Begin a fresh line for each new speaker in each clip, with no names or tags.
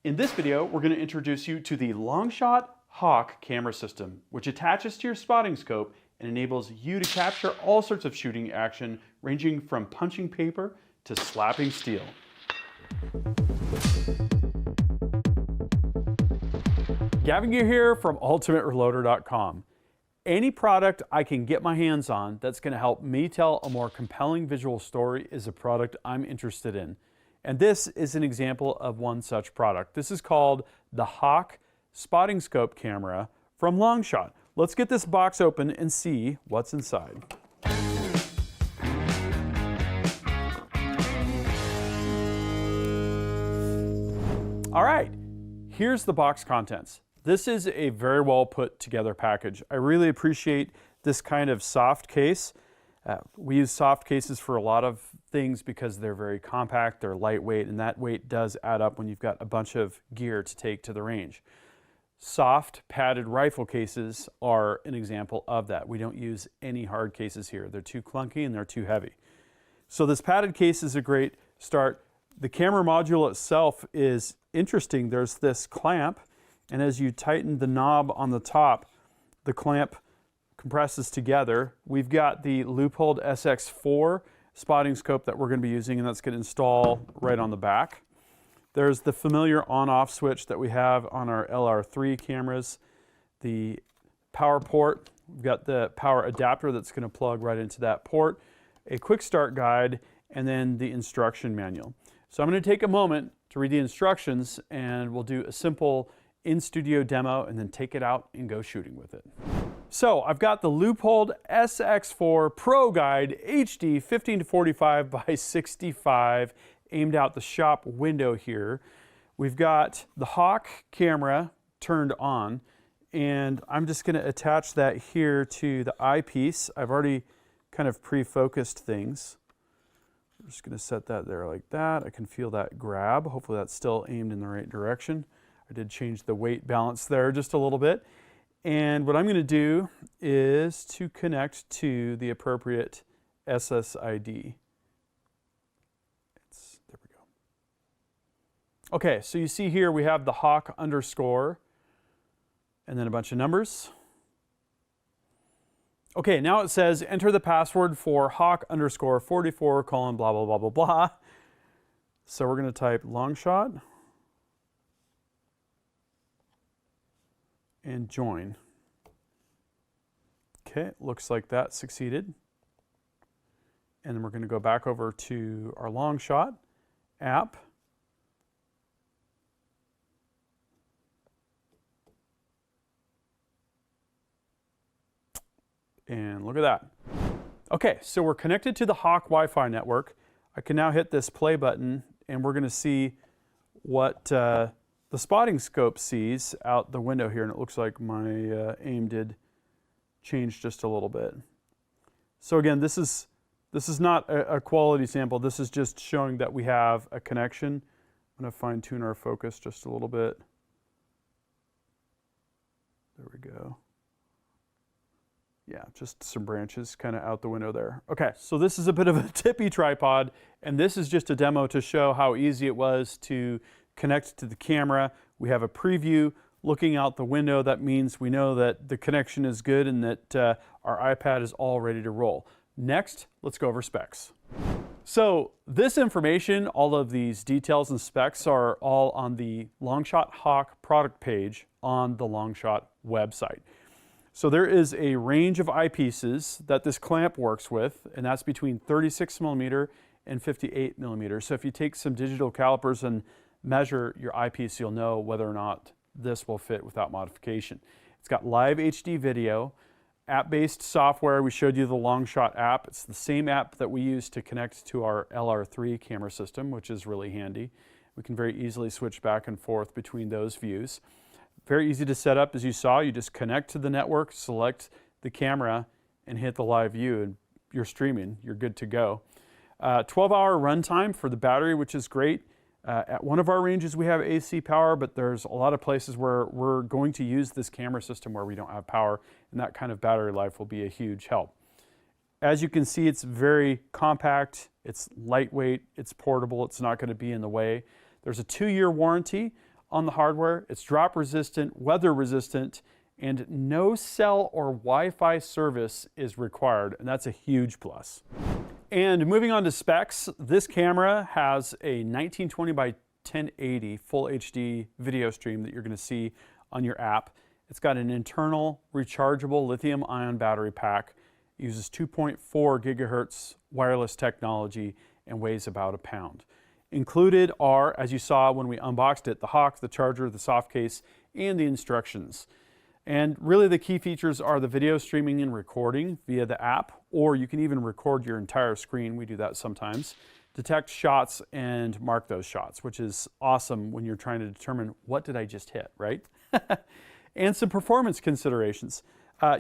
In this video, we're going to introduce you to the Longshot Hawk camera system, which attaches to your spotting scope and enables you to capture all sorts of shooting action, ranging from punching paper to slapping steel. Gavin here from UltimateReloader.com. Any product I can get my hands on that's going to help me tell a more compelling visual story is a product I'm interested in. And this is an example of one such product. This is called the Hawk Spotting Scope Camera from Longshot. Let's get this box open and see what's inside. All right, here's the box contents. This is a very well put together package. I really appreciate this kind of soft case. We use soft cases for a lot of things because they're very compact, they're lightweight, and that weight does add up when you've got a bunch of gear to take to the range. Soft padded rifle cases are an example of that. We don't use any hard cases here. They're too clunky and they're too heavy. So this padded case is a great start. The camera module itself is interesting. There's this clamp, and as you tighten the knob on the top, the clamp compresses together. We've got the Leupold SX4 spotting scope that we're going to be using, and that's going to install right on the back. There's the familiar on-off switch that we have on our LR3 cameras, the power port. We've got the power adapter that's going to plug right into that port, a quick start guide, and then the instruction manual. So I'm going to take a moment to read the instructions, and we'll do a simple in-studio demo and then take it out and go shooting with it. So I've got the Leupold SX4 Pro Guide HD 15 to 45 by 65 aimed out the shop window here. We've got the Hawk camera turned on, and I'm just going to attach that here to the eyepiece. I've already kind of pre-focused things. I'm just going to set that there like that. I can feel that grab. Hopefully that's still aimed in the right direction. I did change the weight balance there just a little bit. And what I'm going to do is to connect to the appropriate SSID. There we go. Okay, so you see here we have the Hawk underscore and then a bunch of numbers. Okay, now it says enter the password for Hawk underscore 44 colon blah blah blah blah blah. So we're going to type Longshot and join. Okay, looks like that succeeded. And then we're going to go back over to our Longshot app. And look at that. Okay, so we're connected to the Hawk Wi-Fi network. I can now hit this play button and we're going to see what the spotting scope sees out the window here, and it looks like my aim did change just a little bit. So again, this is not a quality sample. This is just showing that we have a connection. I'm going to fine tune our focus just a little bit. There we go. Yeah, just some branches kind of out the window there. Okay, so this is a bit of a tippy tripod, and this is just a demo to show how easy it was to connect to the camera. We have a preview looking out the window. That means we know that the connection is good and that our iPad is all ready to roll. Next, let's go over specs. So this information, all of these details and specs are all on the Longshot Hawk product page on the Longshot website. So there is a range of eyepieces that this clamp works with, and that's between 36 millimeter and 58 millimeter. So if you take some digital calipers and measure your eyepiece, you'll know whether or not this will fit without modification. It's got live HD video, app-based software. We showed you the Longshot app. It's the same app that we use to connect to our LR3 camera system, which is really handy. We can very easily switch back and forth between those views. Very easy to set up, as you saw. You just connect to the network, select the camera, and hit the live view, and you're streaming. You're good to go. 12-hour runtime for the battery, which is great. At one of our ranges we have AC power, but there's a lot of places where we're going to use this camera system where we don't have power, and that kind of battery life will be a huge help. As you can see, it's very compact, it's lightweight, it's portable, it's not going to be in the way. There's a 2-year warranty on the hardware. It's drop resistant, weather resistant, and no cell or Wi-Fi service is required, and that's a huge plus. And moving on to specs, this camera has a 1920 by 1080 full HD video stream that you're going to see on your app. It's got an internal rechargeable lithium-ion battery pack, uses 2.4 gigahertz wireless technology, and weighs about a pound. Included are, as you saw when we unboxed it, the Hawk, the charger, the soft case, and the instructions. And really the key features are the video streaming and recording via the app, or you can even record your entire screen. We do that sometimes. Detect shots and mark those shots, which is awesome when you're trying to determine what did I just hit, right? And some performance considerations.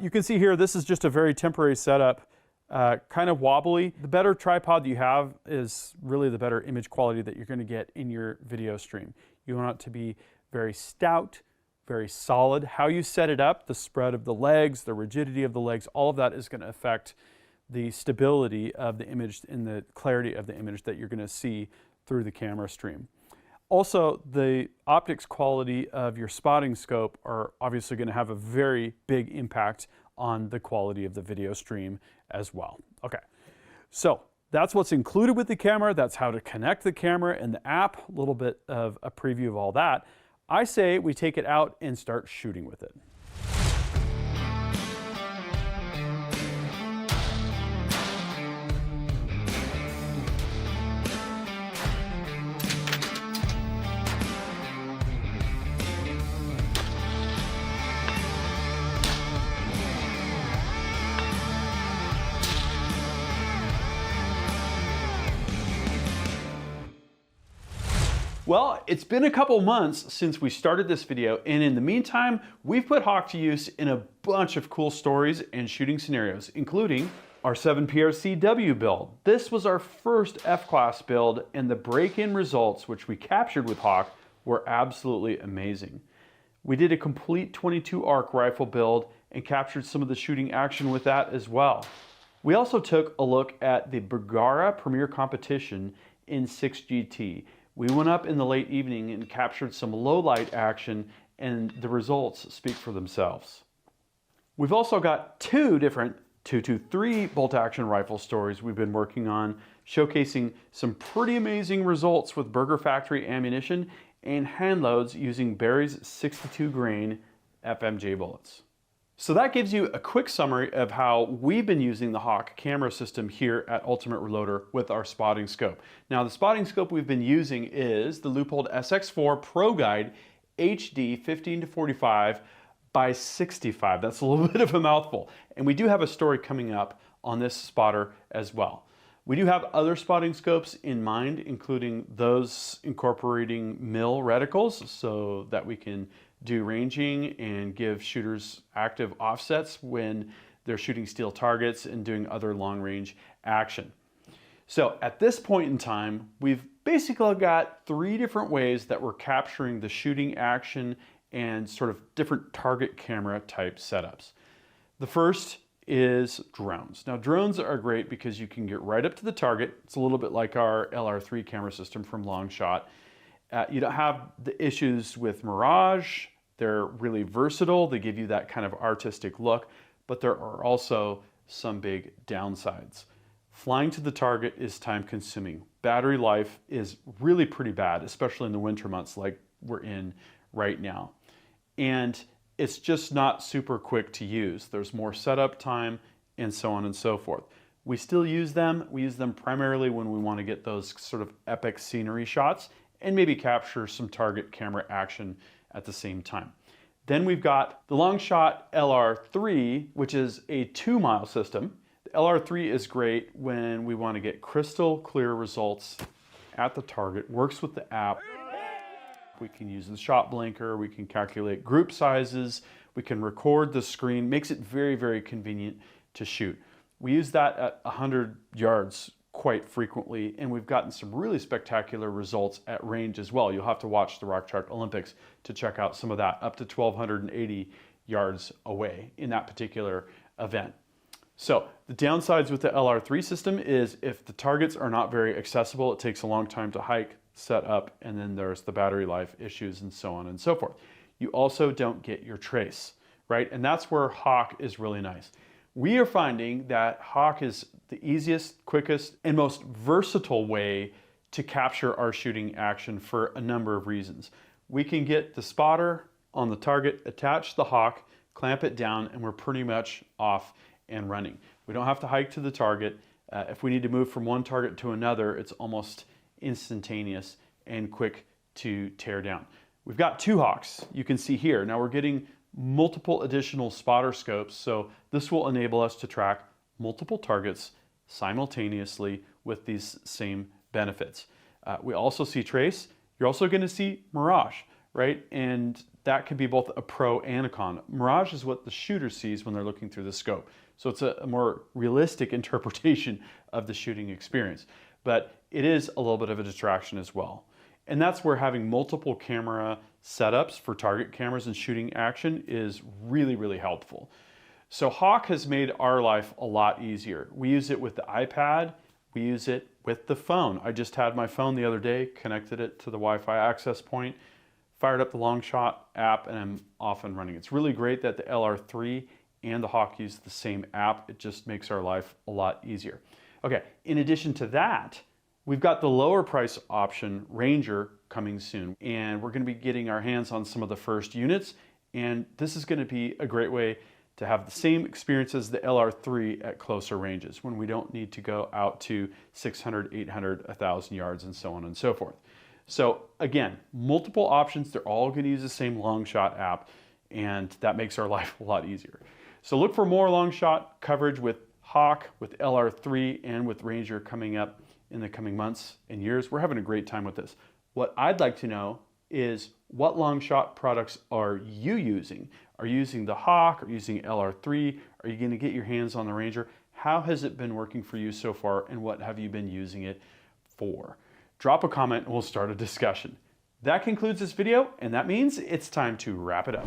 You can see here, this is just a very temporary setup, kind of wobbly. The better tripod you have is really the better image quality that you're going to get in your video stream. You want it to be very stout, very solid. How you set it up, the spread of the legs, the rigidity of the legs, all of that is going to affect the stability of the image and the clarity of the image that you're going to see through the camera stream. Also, the optics quality of your spotting scope are obviously going to have a very big impact on the quality of the video stream as well. Okay, so that's what's included with the camera. That's how to connect the camera and the app, a little bit of a preview of all that. I say we take it out and start shooting with it. Well, it's been a couple months since we started this video, and in the meantime, we've put Hawk to use in a bunch of cool stories and shooting scenarios, including our 7PRCW build. This was our first F-class build, and the break-in results, which we captured with Hawk, were absolutely amazing. We did a complete 22 ARC rifle build and captured some of the shooting action with that as well. We also took a look at the Bergara Premier Competition in 6GT. We went up in the late evening and captured some low light action, and the results speak for themselves. We've also got two different 223 bolt action rifle stories we've been working on, showcasing some pretty amazing results with Burger Factory ammunition and hand loads using Barry's 62 grain FMJ bullets. So that gives you a quick summary of how we've been using the Hawk camera system here at Ultimate Reloader with our spotting scope. Now the spotting scope we've been using is the Leupold SX4 Pro Guide HD 15-45 by 65. That's a little bit of a mouthful. And we do have a story coming up on this spotter as well. We do have other spotting scopes in mind, including those incorporating mil reticles so that we can do ranging and give shooters active offsets when they're shooting steel targets and doing other long range action. So at this point in time, we've basically got three different ways that we're capturing the shooting action and sort of different target camera type setups. The first is drones. Now drones are great because you can get right up to the target. It's a little bit like our LR3 camera system from Longshot. You don't have the issues with Mirage. They're really versatile. They give you that kind of artistic look, but there are also some big downsides. Flying to the target is time consuming. Battery life is really pretty bad, especially in the winter months like we're in right now. And it's just not super quick to use. There's more setup time and so on and so forth. We still use them. We use them primarily when we want to get those sort of epic scenery shots and maybe capture some target camera action at the same time. Then we've got the Longshot LR3, which is a 2-mile system. The LR3 is great when we want to get crystal clear results at the target. Works with the app. We can use the shot blinker, we can calculate group sizes, we can record the screen, makes it very, very convenient to shoot. We use that at 100 yards quite frequently, and we've gotten some really spectacular results at range as well. You'll have to watch the Rock Chalk Olympics to check out some of that, up to 1,280 yards away in that particular event. So the downsides with the LR3 system is if the targets are not very accessible, it takes a long time to hike, set up, and then there's the battery life issues and so on and so forth. You also don't get your trace, right? And that's where Hawk is really nice. We are finding that Hawk is the easiest, quickest, and most versatile way to capture our shooting action for a number of reasons. We can get the spotter on the target, attach the Hawk, clamp it down, and we're pretty much off and running. We don't have to hike to the target. If we need to move from one target to another, it's almost instantaneous and quick to tear down. We've got 2 Hawks, you can see here. Now we're getting multiple additional spotter scopes, so this will enable us to track multiple targets simultaneously with these same benefits. We also see trace. You're also going to see mirage, right? And that can be both a pro and a con. Mirage is what the shooter sees when they're looking through the scope. So it's a more realistic interpretation of the shooting experience. But it is a little bit of a distraction as well. And that's where having multiple camera setups for target cameras and shooting action is really, really helpful. So Hawk has made our life a lot easier. We use it with the iPad. We use it with the phone. I just had my phone the other day, connected it to the Wi-Fi access point, fired up the Longshot app, and I'm off and running. It's really great that the LR3 and the Hawk use the same app. It just makes our life a lot easier. Okay, in addition to that, we've got the lower price option, Ranger, coming soon. And we're gonna be getting our hands on some of the first units. And this is gonna be a great way to have the same experience as the LR3 at closer ranges when we don't need to go out to 600, 800, 1,000 yards and so on and so forth. So again, multiple options. They're all gonna use the same Longshot app, and that makes our life a lot easier. So look for more Longshot coverage with Hawk, with LR3, and with Ranger coming up in the coming months and years. We're having a great time with this. What I'd like to know is, what Longshot products are you using? Are you using the Hawk? Are you using LR3? Are you going to get your hands on the Ranger? How has it been working for you so far, and what have you been using it for? Drop a comment and we'll start a discussion. That concludes this video, and that means it's time to wrap it up.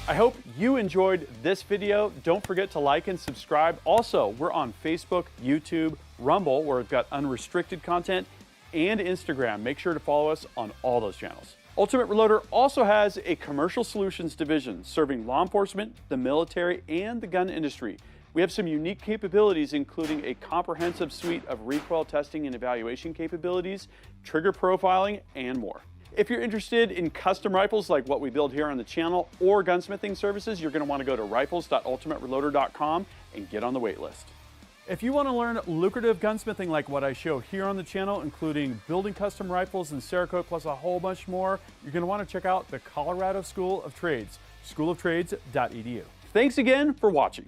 I hope you enjoyed this video. Don't forget to like and subscribe. Also, we're on Facebook, YouTube, Rumble, where we've got unrestricted content, and Instagram. Make sure to follow us on all those channels. Ultimate Reloader also has a commercial solutions division serving law enforcement, the military, and the gun industry. We have some unique capabilities, including a comprehensive suite of recoil testing and evaluation capabilities, trigger profiling, and more. If you're interested in custom rifles like what we build here on the channel, or gunsmithing services, you're going to want to go to rifles.ultimatereloader.com and get on the wait list. If you want to learn lucrative gunsmithing like what I show here on the channel, including building custom rifles and Cerakote plus a whole bunch more, you're going to want to check out the Colorado School of Trades, schooloftrades.edu. Thanks again for watching.